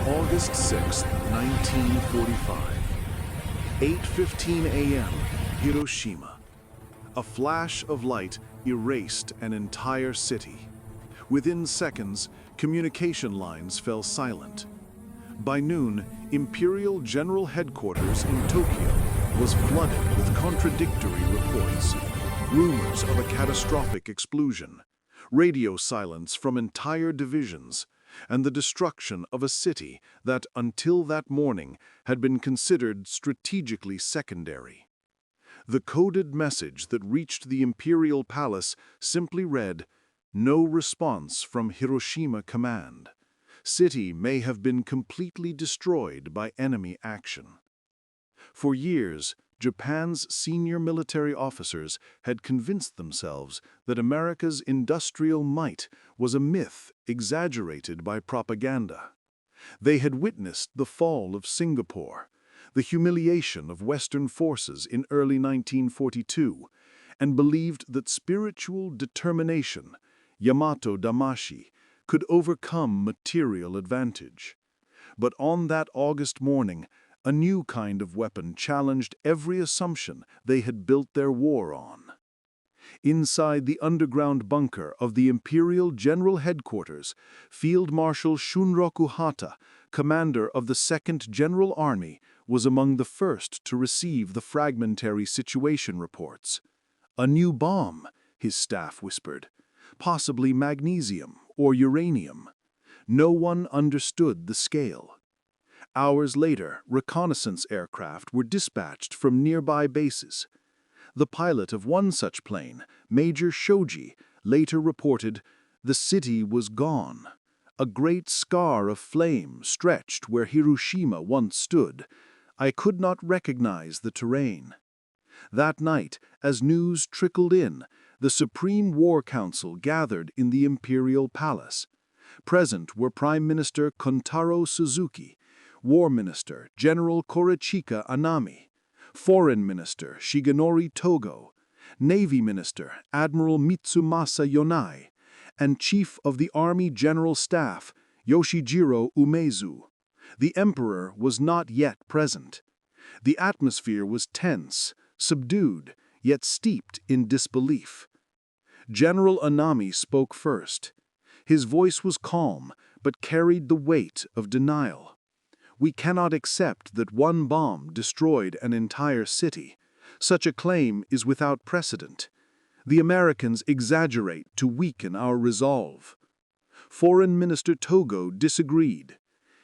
August 6, 1945. 8:15 a.m., Hiroshima. A flash of light erased an entire city. Within seconds, communication lines fell silent. By noon, Imperial General Headquarters in Tokyo was flooded with contradictory reports. Rumors of a catastrophic explosion, radio silence from entire divisions, and the destruction of a city that, until that morning, had been considered strategically secondary. The coded message that reached the Imperial Palace simply read, "No response from Hiroshima Command. City may have been completely destroyed by enemy action." For years, Japan's senior military officers had convinced themselves that America's industrial might was a myth exaggerated by propaganda. They had witnessed the fall of Singapore, the humiliation of Western forces in early 1942, and believed that spiritual determination, Yamato Damashi, could overcome material advantage. But on that August morning, a new kind of weapon challenged every assumption they had built their war on. Inside the underground bunker of the Imperial General Headquarters, Field Marshal Shunroku Hata, commander of the 2nd General Army, was among the first to receive the fragmentary situation reports. "A new bomb," his staff whispered. "Possibly magnesium or uranium." No one understood the scale. Hours later, reconnaissance aircraft were dispatched from nearby bases. The pilot of one such plane, Major Shoji, later reported, "The city was gone. A great scar of flame stretched where Hiroshima once stood. I could not recognize the terrain." That night, as news trickled in, the Supreme War Council gathered in the Imperial Palace. Present were Prime Minister Kontaro Suzuki, War Minister General Korichika Anami, Foreign Minister Shigenori Togo, Navy Minister Admiral Mitsumasa Yonai, and Chief of the Army General Staff Yoshijiro Umezu. The Emperor was not yet present. The atmosphere was tense, subdued, yet steeped in disbelief. General Anami spoke first. His voice was calm, but carried the weight of denial. "We cannot accept that one bomb destroyed an entire city. Such a claim is without precedent. The Americans exaggerate to weaken our resolve." Foreign Minister Togo disagreed.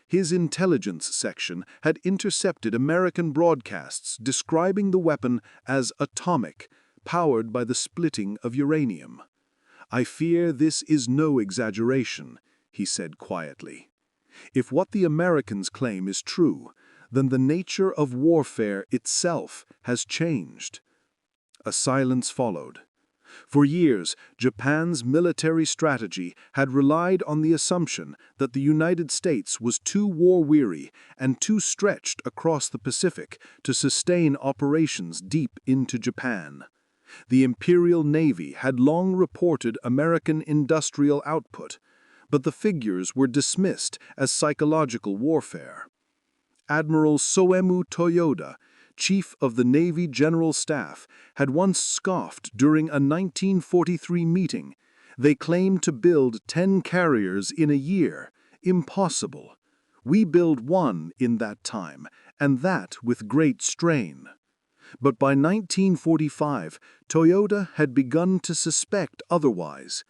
His intelligence section had intercepted American broadcasts describing the weapon as atomic, powered by the splitting of uranium. "I fear this is no exaggeration," he said quietly. "If what the Americans claim is true, then the nature of warfare itself has changed." A silence followed. For years, Japan's military strategy had relied on the assumption that the United States was too war-weary and too stretched across the Pacific to sustain operations deep into Japan. The Imperial Navy had long reported American industrial output, but the figures were dismissed as psychological warfare. Admiral Soemu Toyoda, Chief of the Navy General Staff, had once scoffed during a 1943 meeting. "They claimed to build 10 carriers in a year. Impossible. We build one in that time, and that with great strain." But by 1945, Toyoda had begun to suspect otherwise.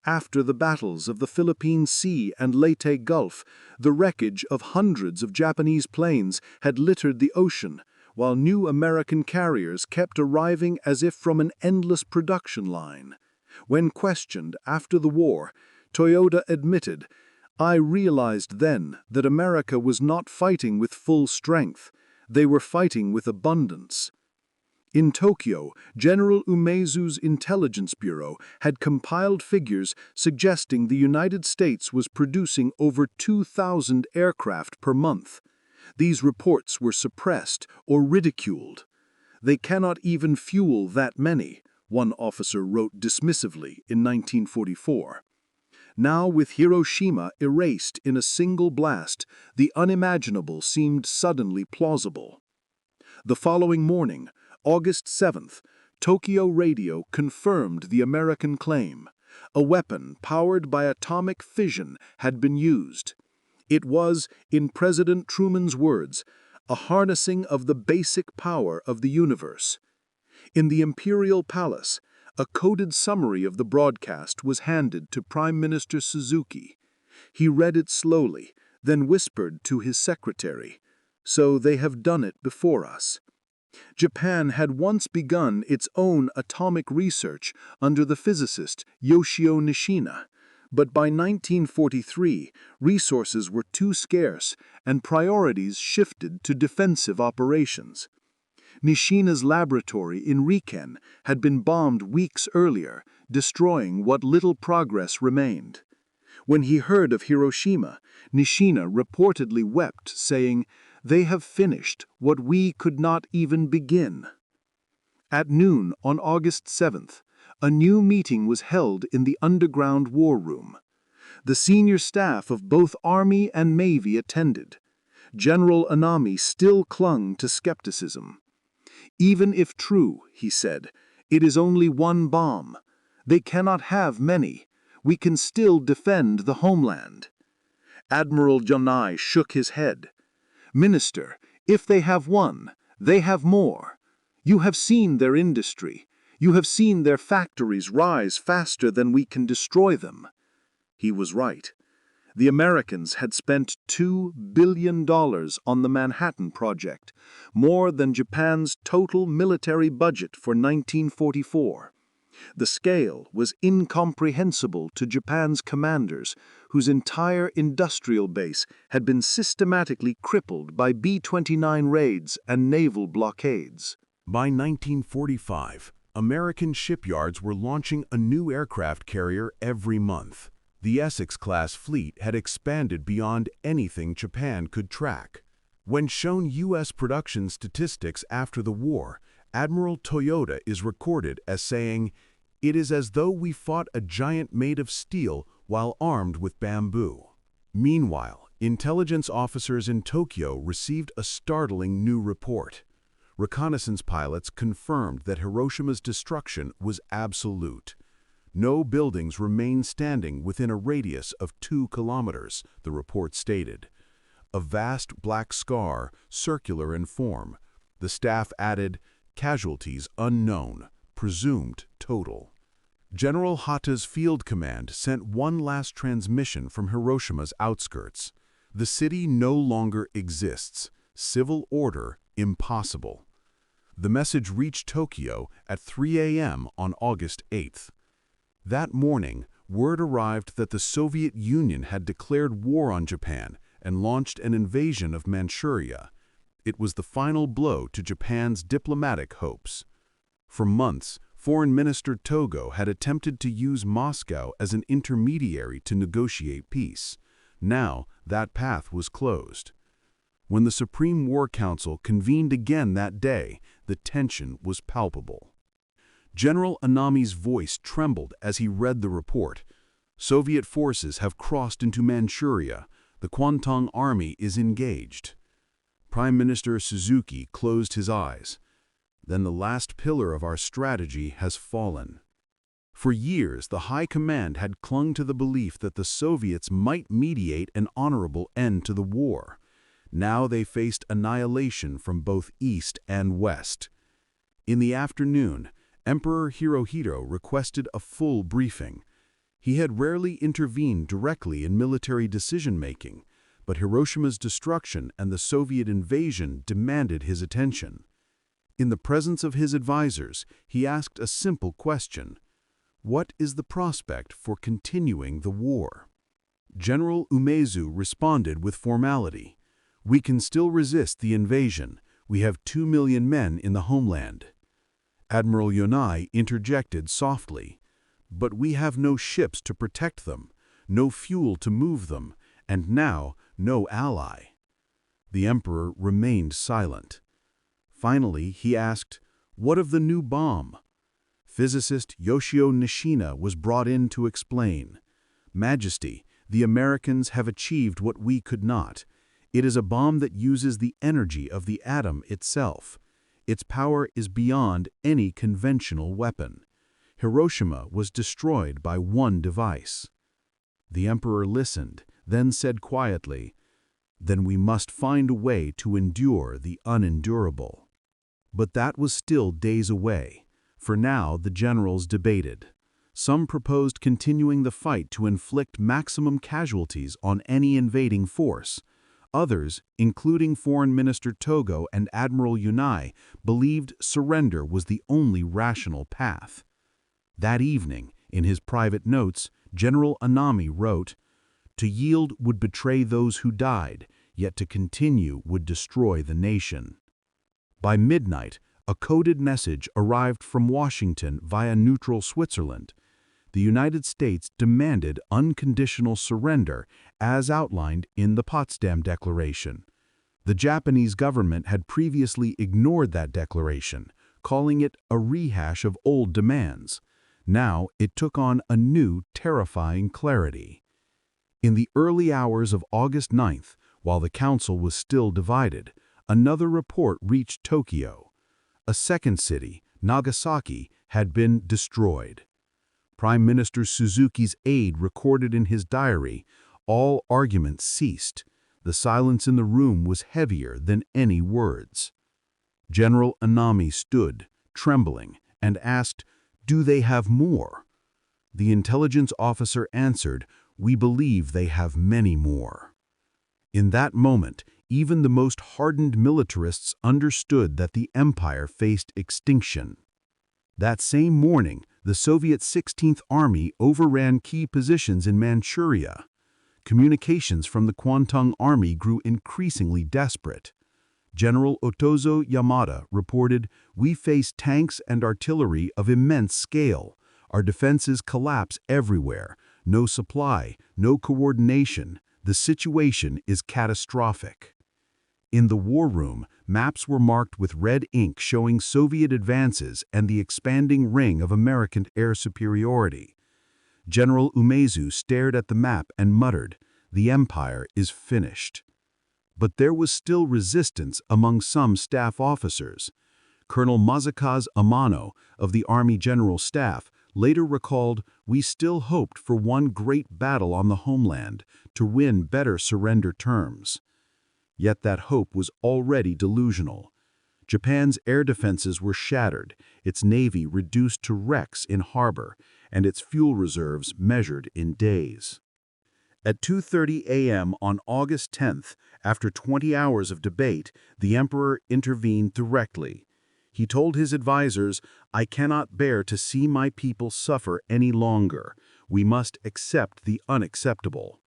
After the battles of the Philippine Sea and Leyte Gulf, the wreckage of hundreds of Japanese planes had littered the ocean, while new American carriers kept arriving as if from an endless production line. When questioned after the war, Toyoda admitted, "I realized then that America was not fighting with full strength. They were fighting with abundance." In Tokyo, General Umezu's Intelligence Bureau had compiled figures suggesting the United States was producing over 2,000 aircraft per month. These reports were suppressed or ridiculed. "They cannot even fuel that many," one officer wrote dismissively in 1944. Now, with Hiroshima erased in a single blast, the unimaginable seemed suddenly plausible. The following morning, August 7th, Tokyo radio confirmed the American claim. A weapon powered by atomic fission had been used. It was, in President Truman's words, a harnessing of the basic power of the universe. In the Imperial Palace, a coded summary of the broadcast was handed to Prime Minister Suzuki. He read it slowly, then whispered to his secretary, "So they have done it before us." Japan had once begun its own atomic research under the physicist Yoshio Nishina, but by 1943, resources were too scarce and priorities shifted to defensive operations. Nishina's laboratory in Riken had been bombed weeks earlier, destroying what little progress remained. When he heard of Hiroshima, Nishina reportedly wept, saying, "They have finished what we could not even begin." At noon on August 7th, a new meeting was held in the underground war room. The senior staff of both Army and Navy attended. General Anami still clung to skepticism. "Even if true," he said, "it is only one bomb. They cannot have many. We can still defend the homeland." Admiral Jonai shook his head. "Minister, if they have one, they have more. You have seen their industry. You have seen their factories rise faster than we can destroy them." He was right. The Americans had spent $2 billion on the Manhattan Project, more than Japan's total military budget for 1944. The scale was incomprehensible to Japan's commanders, whose entire industrial base had been systematically crippled by B-29 raids and naval blockades. By 1945, American shipyards were launching a new aircraft carrier every month. The Essex-class fleet had expanded beyond anything Japan could track. When shown U.S. production statistics after the war, Admiral Toyota is recorded as saying, "It is as though we fought a giant made of steel while armed with bamboo." Meanwhile, intelligence officers in Tokyo received a startling new report. Reconnaissance pilots confirmed that Hiroshima's destruction was absolute. No buildings remained standing within a radius of 2 kilometers, the report stated. A vast black scar, circular in form. The staff added, "Casualties unknown, presumed total." General Hata's field command sent one last transmission from Hiroshima's outskirts. The city no longer exists. Civil order impossible. The message reached Tokyo at 3 a.m. on August 8th. That morning, word arrived that the Soviet Union had declared war on Japan and launched an invasion of Manchuria. It was the final blow to Japan's diplomatic hopes. For months, Foreign Minister Togo had attempted to use Moscow as an intermediary to negotiate peace. Now, that path was closed. When the Supreme War Council convened again that day, the tension was palpable. General Anami's voice trembled as he read the report. "Soviet forces have crossed into Manchuria. The Kwantung Army is engaged." Prime Minister Suzuki closed his eyes. "Then the last pillar of our strategy has fallen." For years, the High Command had clung to the belief that the Soviets might mediate an honorable end to the war. Now they faced annihilation from both east and west. In the afternoon, Emperor Hirohito requested a full briefing. He had rarely intervened directly in military decision-making, but Hiroshima's destruction and the Soviet invasion demanded his attention. In the presence of his advisors, he asked a simple question: what is the prospect for continuing the war? General Umezu responded with formality: "We can still resist the invasion. We have 2 million men in the homeland." Admiral Yonai interjected softly: "But we have no ships to protect them, no fuel to move them, and now no ally." The emperor remained silent. Finally, he asked, "What of the new bomb?" Physicist Yoshio Nishina was brought in to explain. "Majesty, the Americans have achieved what we could not. It is a bomb that uses the energy of the atom itself. Its power is beyond any conventional weapon. Hiroshima was destroyed by one device." The emperor listened, then said quietly, "Then we must find a way to endure the unendurable." But that was still days away. For now, the generals debated. Some proposed continuing the fight to inflict maximum casualties on any invading force. Others, including Foreign Minister Togo and Admiral Unai, believed surrender was the only rational path. That evening, in his private notes, General Anami wrote, "To yield would betray those who died, yet to continue would destroy the nation." By midnight, a coded message arrived from Washington via neutral Switzerland. The United States demanded unconditional surrender as outlined in the Potsdam Declaration. The Japanese government had previously ignored that declaration, calling it a rehash of old demands. Now it took on a new, terrifying clarity. In the early hours of August 9th, while the council was still divided, another report reached Tokyo. A second city, Nagasaki, had been destroyed. Prime Minister Suzuki's aide recorded in his diary, "All argument ceased. The silence in the room was heavier than any words." General Anami stood, trembling, and asked, "Do they have more?" The intelligence officer answered, "We believe they have many more." In that moment, even the most hardened militarists understood that the empire faced extinction. That same morning, the Soviet 16th Army overran key positions in Manchuria. Communications from the Kwantung Army grew increasingly desperate. General Otozo Yamada reported, "We face tanks and artillery of immense scale. Our defenses collapse everywhere. No supply, no coordination. The situation is catastrophic." In the war room, maps were marked with red ink showing Soviet advances and the expanding ring of American air superiority. General Umezu stared at the map and muttered, "The empire is finished." But there was still resistance among some staff officers. Colonel Masakaze Amano of the Army General Staff later recalled, "We still hoped for one great battle on the homeland to win better surrender terms." Yet that hope was already delusional. Japan's air defenses were shattered, its navy reduced to wrecks in harbor, and its fuel reserves measured in days. At 2:30 a.m. on August 10th, after 20 hours of debate, the emperor intervened directly. He told his advisors, "I cannot bear to see my people suffer any longer. We must accept the unacceptable."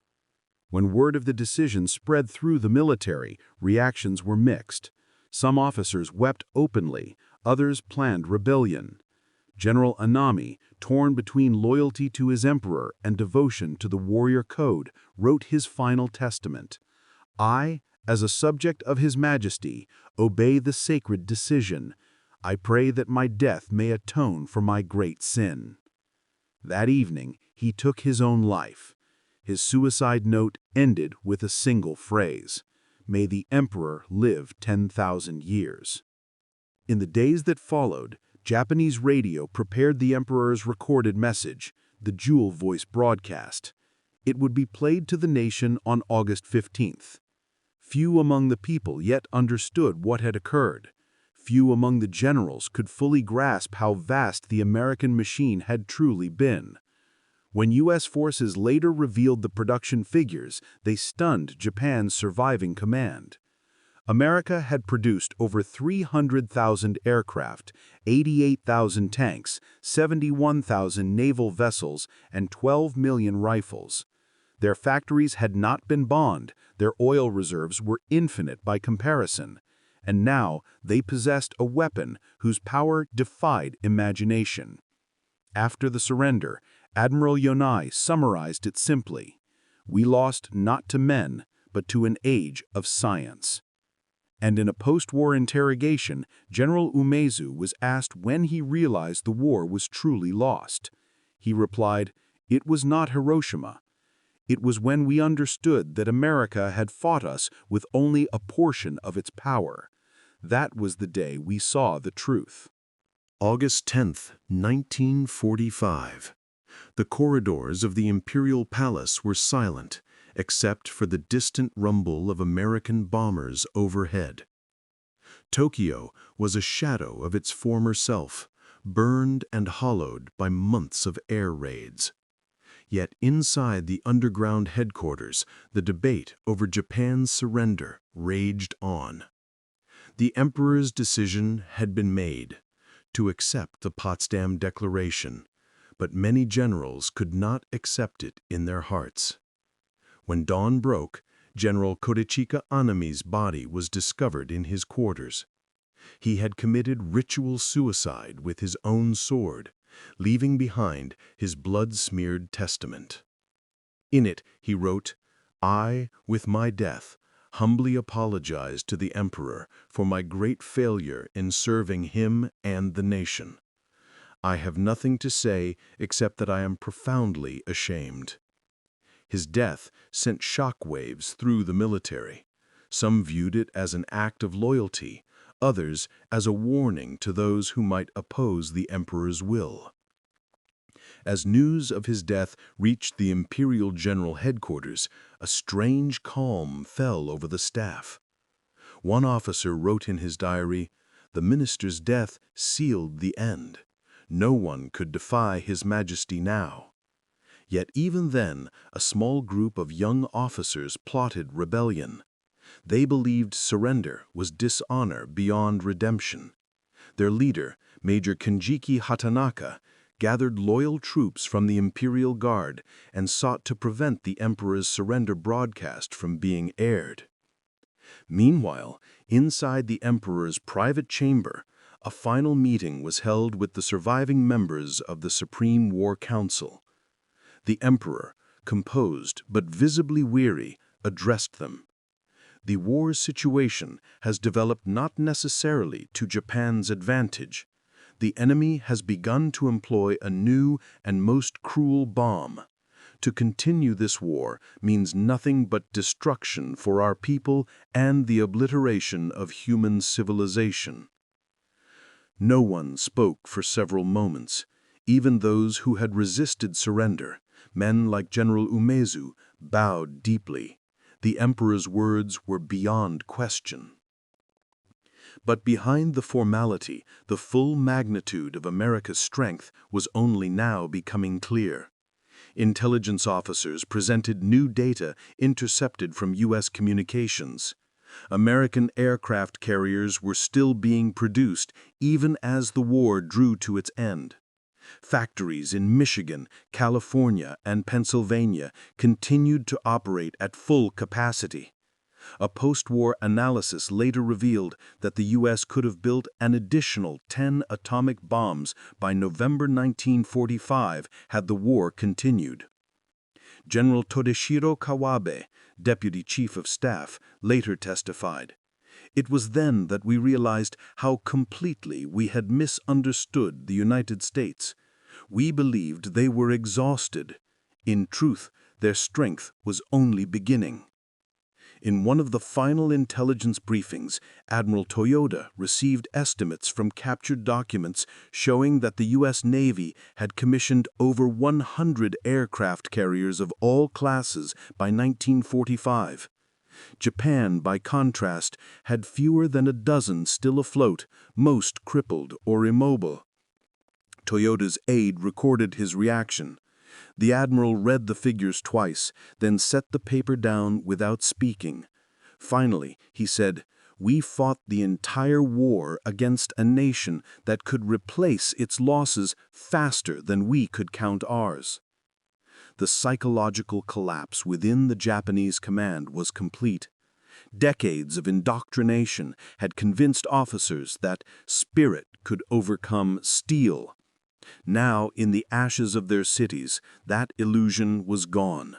When word of the decision spread through the military, reactions were mixed. Some officers wept openly, others planned rebellion. General Anami, torn between loyalty to his emperor and devotion to the warrior code, wrote his final testament. "I, as a subject of His Majesty, obey the sacred decision. I pray that my death may atone for my great sin." That evening, he took his own life. His suicide note ended with a single phrase, "May the emperor live 10,000 years." In the days that followed, Japanese radio prepared the emperor's recorded message, the Jewel Voice broadcast. It would be played to the nation on August 15th. Few among the people yet understood what had occurred. Few among the generals could fully grasp how vast the American machine had truly been. When U.S. forces later revealed the production figures, they stunned Japan's surviving command. America had produced over 300,000 aircraft, 88,000 tanks, 71,000 naval vessels, and 12 million rifles. Their factories had not been bombed, their oil reserves were infinite by comparison, and now they possessed a weapon whose power defied imagination. After the surrender, Admiral Yonai summarized it simply, "We lost not to men, but to an age of science." And in a post-war interrogation, General Umezu was asked when he realized the war was truly lost. He replied, "It was not Hiroshima. It was when we understood that America had fought us with only a portion of its power. That was the day we saw the truth. August 10th, 1945. The corridors of the Imperial Palace were silent, except for the distant rumble of American bombers overhead. Tokyo was a shadow of its former self, burned and hollowed by months of air raids. Yet inside the underground headquarters, the debate over Japan's surrender raged on. The Emperor's decision had been made to accept the Potsdam Declaration, but many generals could not accept it in their hearts. When dawn broke, General Kodachika Anami's body was discovered in his quarters. He had committed ritual suicide with his own sword, leaving behind his blood-smeared testament. In it, he wrote, "I, with my death, humbly apologize to the Emperor for my great failure in serving him and the nation. I have nothing to say except that I am profoundly ashamed." His death sent shock waves through the military. Some viewed it as an act of loyalty, others as a warning to those who might oppose the Emperor's will. As news of his death reached the Imperial General Headquarters, a strange calm fell over the staff. One officer wrote in his diary, "The minister's death sealed the end. No one could defy His Majesty now." Yet even then, a small group of young officers plotted rebellion. They believed surrender was dishonor beyond redemption. Their leader, Major Kenjiki Hatanaka, gathered loyal troops from the Imperial Guard and sought to prevent the Emperor's surrender broadcast from being aired. Meanwhile, inside the Emperor's private chamber, a final meeting was held with the surviving members of the Supreme War Council. The Emperor, composed but visibly weary, addressed them. "The war's situation has developed not necessarily to Japan's advantage. The enemy has begun to employ a new and most cruel bomb. To continue this war means nothing but destruction for our people and the obliteration of human civilization." No one spoke for several moments. Even those who had resisted surrender, men like General Umezu, bowed deeply. The Emperor's words were beyond question. But behind the formality, the full magnitude of America's strength was only now becoming clear. Intelligence officers presented new data intercepted from U.S. communications. American aircraft carriers were still being produced even as the war drew to its end. Factories in Michigan, California, and Pennsylvania continued to operate at full capacity. A post-war analysis later revealed that the U.S. could have built an additional 10 atomic bombs by November 1945 had the war continued. General Todeshiro Kawabe, Deputy Chief of Staff, later testified, "It was then that we realized how completely we had misunderstood the United States. We believed they were exhausted. In truth, their strength was only beginning." In one of the final intelligence briefings, Admiral Toyoda received estimates from captured documents showing that the U.S. Navy had commissioned over 100 aircraft carriers of all classes by 1945. Japan, by contrast, had fewer than a dozen still afloat, most crippled or immobile. Toyoda's aide recorded his reaction. The admiral read the figures twice, then set the paper down without speaking. Finally, he said, "We fought the entire war against a nation that could replace its losses faster than we could count ours." The psychological collapse within the Japanese command was complete. Decades of indoctrination had convinced officers that spirit could overcome steel. Now, in the ashes of their cities, that illusion was gone.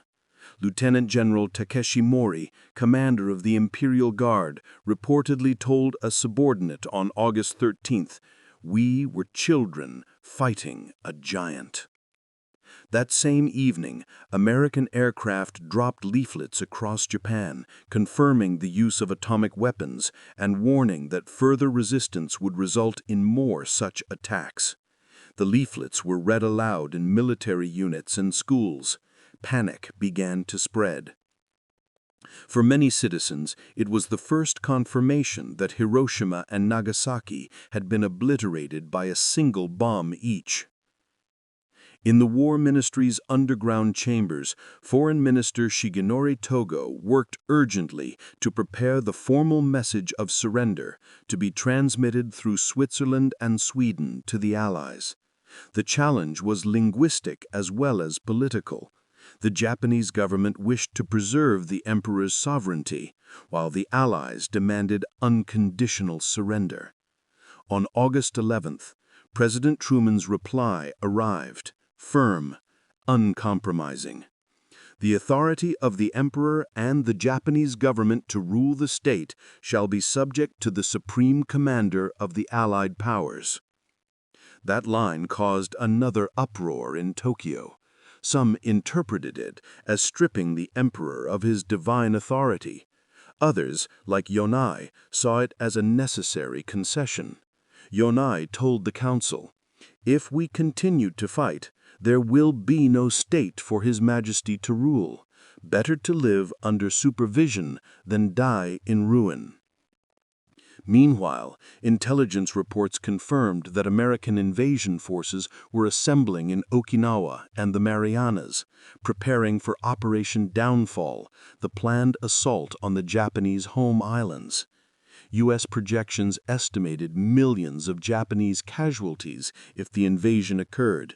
Lieutenant General Takeshi Mori, commander of the Imperial Guard, reportedly told a subordinate on August 13th, "We were children fighting a giant." That same evening, American aircraft dropped leaflets across Japan, confirming the use of atomic weapons and warning that further resistance would result in more such attacks. The leaflets were read aloud in military units and schools. Panic began to spread. For many citizens, it was the first confirmation that Hiroshima and Nagasaki had been obliterated by a single bomb each. In the War Ministry's underground chambers, Foreign Minister Shigenori Togo worked urgently to prepare the formal message of surrender to be transmitted through Switzerland and Sweden to the Allies. The challenge was linguistic as well as political. The Japanese government wished to preserve the emperor's sovereignty, while the Allies demanded unconditional surrender. On August 11th, President Truman's reply arrived, firm, uncompromising. The authority of the emperor and the Japanese government to rule the state shall be subject to the supreme commander of the Allied powers. That line caused another uproar in Tokyo. Some interpreted it as stripping the emperor of his divine authority. Others, like Yonai, saw it as a necessary concession. Yonai told the council, "If we continue to fight, there will be no state for His Majesty to rule. Better to live under supervision than die in ruin." Meanwhile, intelligence reports confirmed that American invasion forces were assembling in Okinawa and the Marianas, preparing for Operation Downfall, the planned assault on the Japanese home islands. U.S. projections estimated millions of Japanese casualties if the invasion occurred.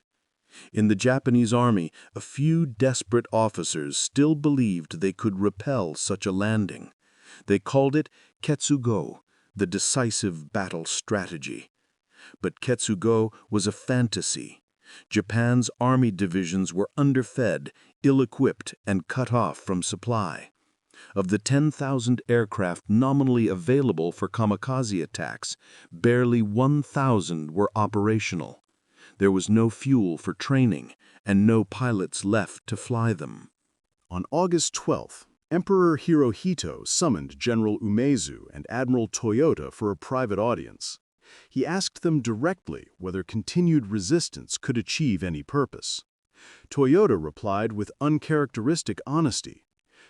In the Japanese army, a few desperate officers still believed they could repel such a landing. They called it Ketsugo, the decisive battle strategy. But Ketsugo was a fantasy. Japan's army divisions were underfed, ill-equipped, and cut off from supply. Of the 10,000 aircraft nominally available for kamikaze attacks, barely 1,000 were operational. There was no fuel for training, and no pilots left to fly them. On August 12th, Emperor Hirohito summoned General Umezu and Admiral Toyota for a private audience. He asked them directly whether continued resistance could achieve any purpose. Toyota replied with uncharacteristic honesty,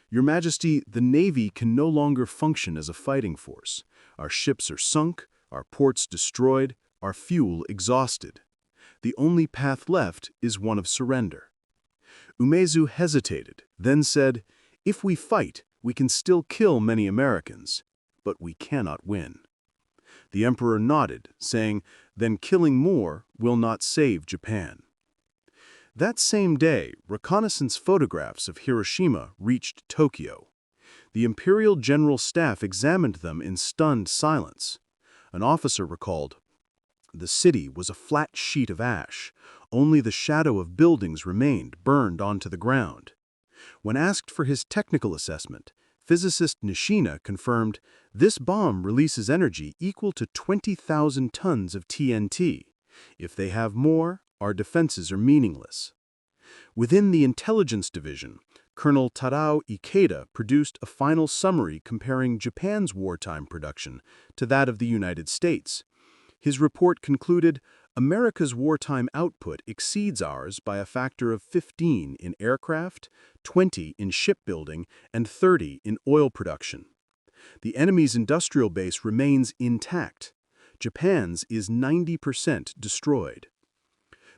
"Your Majesty, the Navy can no longer function as a fighting force. Our ships are sunk, our ports destroyed, our fuel exhausted. The only path left is one of surrender." Umezu hesitated, then said, "If we fight, we can still kill many Americans, but we cannot win." The emperor nodded, saying, "Then killing more will not save Japan." That same day, reconnaissance photographs of Hiroshima reached Tokyo. The Imperial General Staff examined them in stunned silence. An officer recalled, "The city was a flat sheet of ash. Only the shadow of buildings remained, burned onto the ground." When asked for his technical assessment, physicist Nishina confirmed, "This bomb releases energy equal to 20,000 tons of TNT. If they have more, our defenses are meaningless." Within the intelligence division, Colonel Tadao Ikeda produced a final summary comparing Japan's wartime production to that of the United States. His report concluded, "America's wartime output exceeds ours by a factor of 15 in aircraft, 20 in shipbuilding, and 30 in oil production. The enemy's industrial base remains intact. Japan's is 90% destroyed."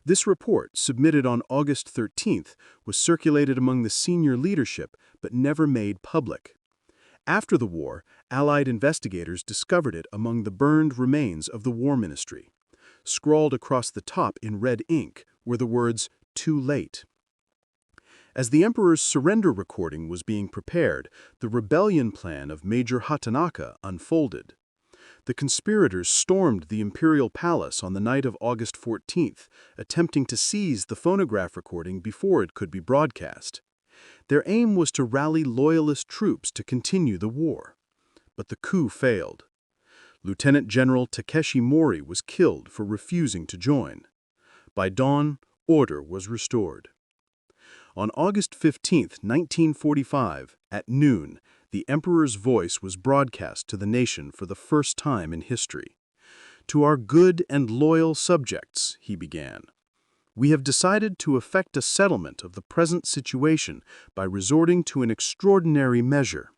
This report, submitted on August 13th, was circulated among the senior leadership but never made public. After the war, Allied investigators discovered it among the burned remains of the War Ministry. Scrawled across the top in red ink were the words, "Too late." As the emperor's surrender recording was being prepared, the rebellion plan of Major Hatanaka unfolded. The conspirators stormed the imperial palace on the night of August 14th, attempting to seize the phonograph recording before it could be broadcast. Their aim was to rally loyalist troops to continue the war. But the coup failed. Lieutenant General Takeshi Mori was killed for refusing to join. By dawn, order was restored. On August 15, 1945, at noon, the Emperor's voice was broadcast to the nation for the first time in history. "To our good and loyal subjects," he began, "we have decided to effect a settlement of the present situation by resorting to an extraordinary measure.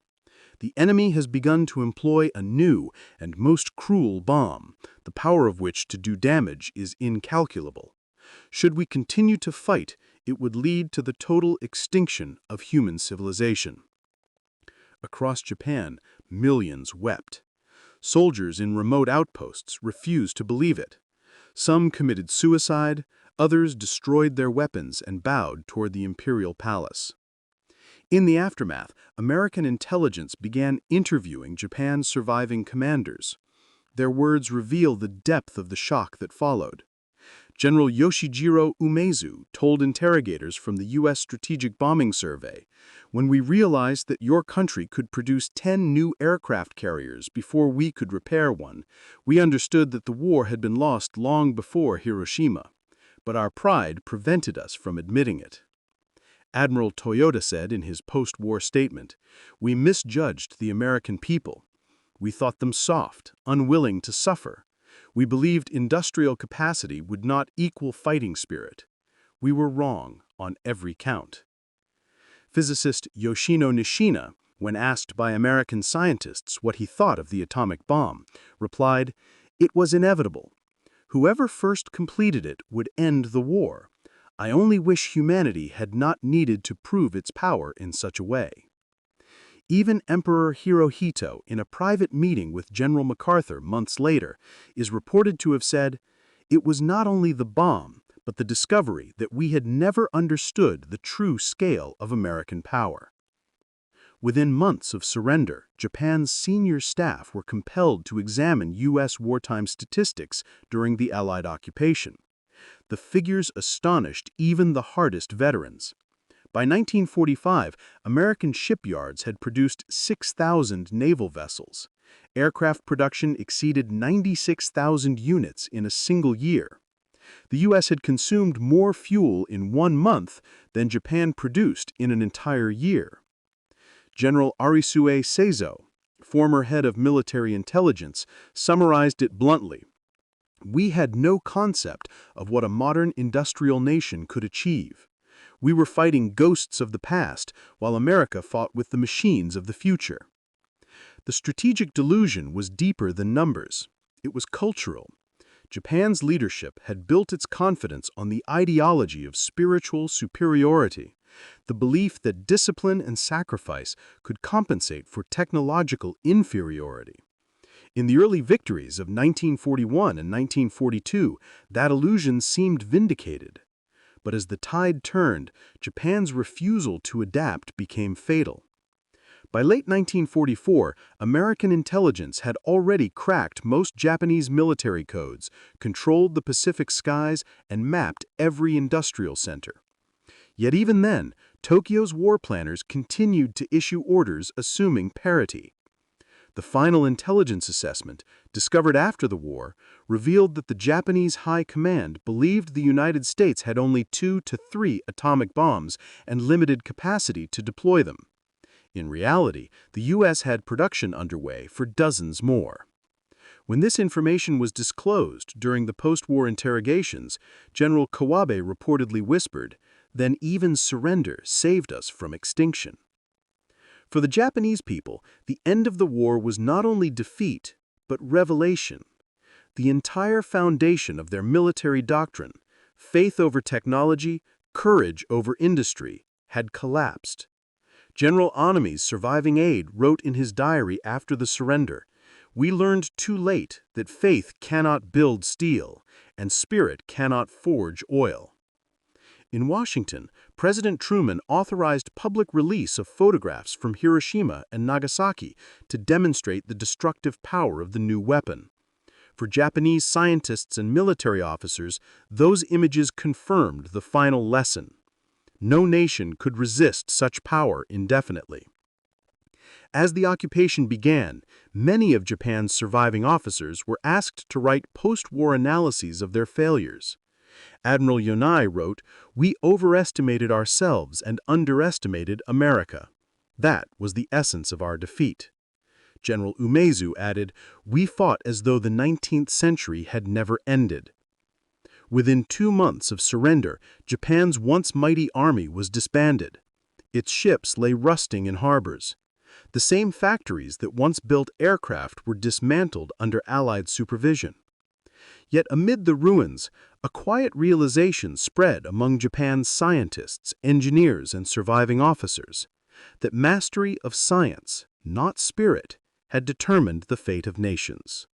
The enemy has begun to employ a new and most cruel bomb, the power of which to do damage is incalculable. Should we continue to fight, it would lead to the total extinction of human civilization." Across Japan, millions wept. Soldiers in remote outposts refused to believe it. Some committed suicide, others destroyed their weapons and bowed toward the imperial palace. In the aftermath, American intelligence began interviewing Japan's surviving commanders. Their words reveal the depth of the shock that followed. General Yoshijiro Umezu told interrogators from the U.S. Strategic Bombing Survey, "When we realized that your country could produce 10 new aircraft carriers before we could repair one, we understood that the war had been lost long before Hiroshima. But our pride prevented us from admitting it." Admiral Toyota said in his post-war statement, "We misjudged the American people. We thought them soft, unwilling to suffer. We believed industrial capacity would not equal fighting spirit. We were wrong on every count." Physicist Yoshino Nishina, when asked by American scientists what he thought of the atomic bomb, replied, "It was inevitable. Whoever first completed it would end the war. I only wish humanity had not needed to prove its power in such a way." Even Emperor Hirohito, in a private meeting with General MacArthur months later, is reported to have said, "It was not only the bomb, but the discovery that we had never understood the true scale of American power." Within months of surrender, Japan's senior staff were compelled to examine U.S. wartime statistics during the Allied occupation. The figures astonished even the hardest veterans. By 1945, American shipyards had produced 6,000 naval vessels. Aircraft production exceeded 96,000 units in a single year. The U.S. had consumed more fuel in 1 month than Japan produced in an entire year. General Arisue Seizo, former head of military intelligence, summarized it bluntly: "We had no concept of what a modern industrial nation could achieve. We were fighting ghosts of the past, while America fought with the machines of the future." The strategic delusion was deeper than numbers. It was cultural. Japan's leadership had built its confidence on the ideology of spiritual superiority, the belief that discipline and sacrifice could compensate for technological inferiority. In the early victories of 1941 and 1942, that illusion seemed vindicated. But as the tide turned, Japan's refusal to adapt became fatal. By late 1944, American intelligence had already cracked most Japanese military codes, controlled the Pacific skies, and mapped every industrial center. Yet even then, Tokyo's war planners continued to issue orders assuming parity. The final intelligence assessment, discovered after the war, revealed that the Japanese High Command believed the United States had only 2 to 3 atomic bombs and limited capacity to deploy them. In reality, the U.S. had production underway for dozens more. When this information was disclosed during the post-war interrogations, General Kawabe reportedly whispered, "Then even surrender saved us from extinction." For the Japanese people, the end of the war was not only defeat, but revelation. The entire foundation of their military doctrine, faith over technology, courage over industry, had collapsed. General Onami's surviving aide wrote in his diary after the surrender, "We learned too late that faith cannot build steel, and spirit cannot forge oil." In Washington, President Truman authorized public release of photographs from Hiroshima and Nagasaki to demonstrate the destructive power of the new weapon. For Japanese scientists and military officers, those images confirmed the final lesson: no nation could resist such power indefinitely. As the occupation began, many of Japan's surviving officers were asked to write post-war analyses of their failures. Admiral Yonai wrote, "We overestimated ourselves and underestimated America. That was the essence of our defeat." General Umezu added, "We fought as though the 19th century had never ended." Within 2 months of surrender, Japan's once mighty army was disbanded. Its ships lay rusting in harbors. The same factories that once built aircraft were dismantled under Allied supervision. Yet amid the ruins, a quiet realization spread among Japan's scientists, engineers, and surviving officers that mastery of science, not spirit, had determined the fate of nations.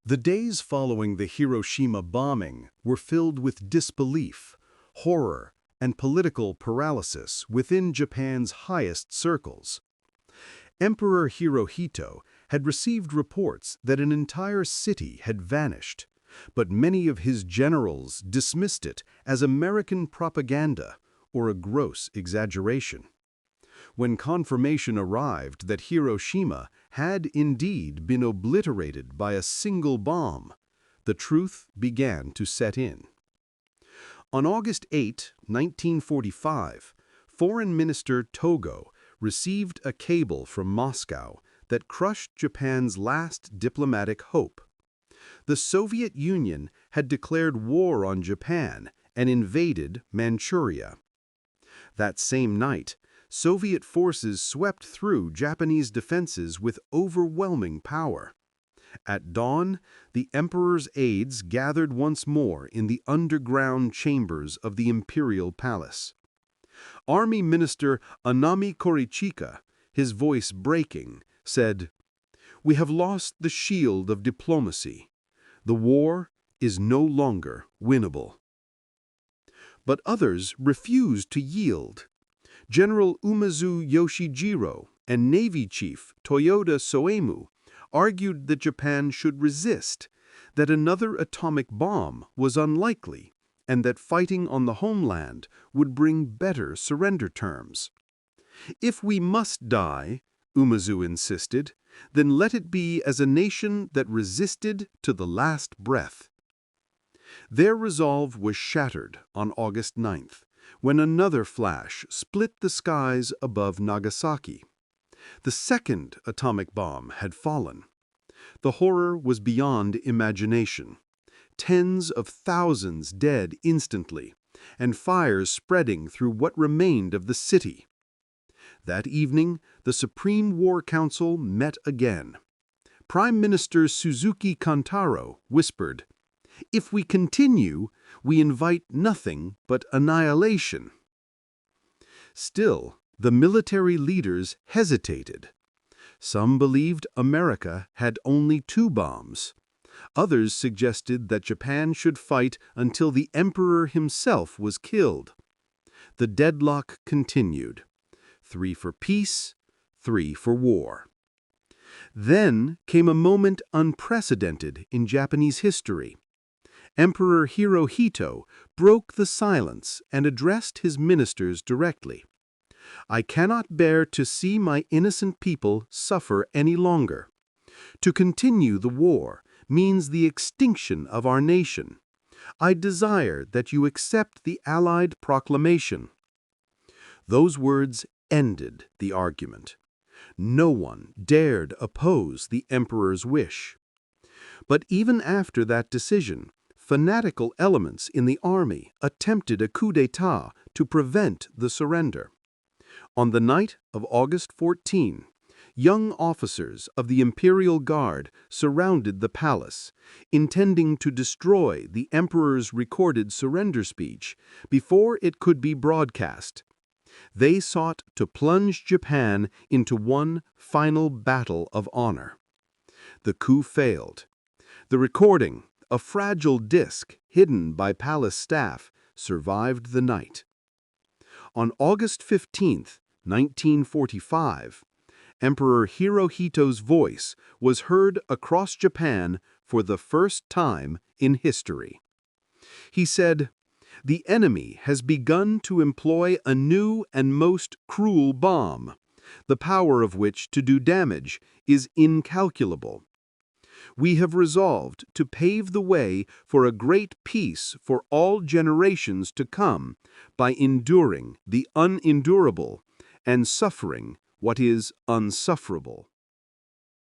The days following the Hiroshima bombing were filled with disbelief, horror, and political paralysis within Japan's highest circles. Emperor Hirohito had received reports that an entire city had vanished, but many of his generals dismissed it as American propaganda or a gross exaggeration. When confirmation arrived that Hiroshima had indeed been obliterated by a single bomb, the truth began to set in. On August 8, 1945, Foreign Minister Togo received a cable from Moscow that crushed Japan's last diplomatic hope. The Soviet Union had declared war on Japan and invaded Manchuria. That same night, Soviet forces swept through Japanese defenses with overwhelming power. At dawn, the emperor's aides gathered once more in the underground chambers of the imperial palace. Army Minister Anami Korichika, his voice breaking, said, "We have lost the shield of diplomacy. The war is no longer winnable." But others refused to yield. General Umezu Yoshijiro and Navy Chief Toyoda Soemu argued that Japan should resist, that another atomic bomb was unlikely, and that fighting on the homeland would bring better surrender terms. "If we must die," Umezu insisted, "then let it be as a nation that resisted to the last breath." Their resolve was shattered on August 9th, when another flash split the skies above Nagasaki. The second atomic bomb had fallen. The horror was beyond imagination. Tens of thousands dead instantly, and fires spreading through what remained of the city. That evening, the Supreme War Council met again. Prime Minister Suzuki Kantaro whispered, "If we continue, we invite nothing but annihilation." Still, the military leaders hesitated. Some believed America had only 2 bombs. Others suggested that Japan should fight until the emperor himself was killed. The deadlock continued. 3 for peace, 3 for war. Then came a moment unprecedented in Japanese history. Emperor Hirohito broke the silence and addressed his ministers directly. "I cannot bear to see my innocent people suffer any longer. To continue the war means the extinction of our nation. I desire that you accept the Allied proclamation." Those words ended the argument. No one dared oppose the emperor's wish. But even after that decision, fanatical elements in the army attempted a coup d'état to prevent the surrender. On the night of August 14, young officers of the Imperial Guard surrounded the palace, intending to destroy the emperor's recorded surrender speech before it could be broadcast. They sought to plunge Japan into one final battle of honor. The coup failed. The recording, a fragile disc hidden by palace staff, survived the night. On August 15, 1945, Emperor Hirohito's voice was heard across Japan for the first time in history. He said, "The enemy has begun to employ a new and most cruel bomb, the power of which to do damage is incalculable. We have resolved to pave the way for a great peace for all generations to come by enduring the unendurable and suffering what is unsufferable.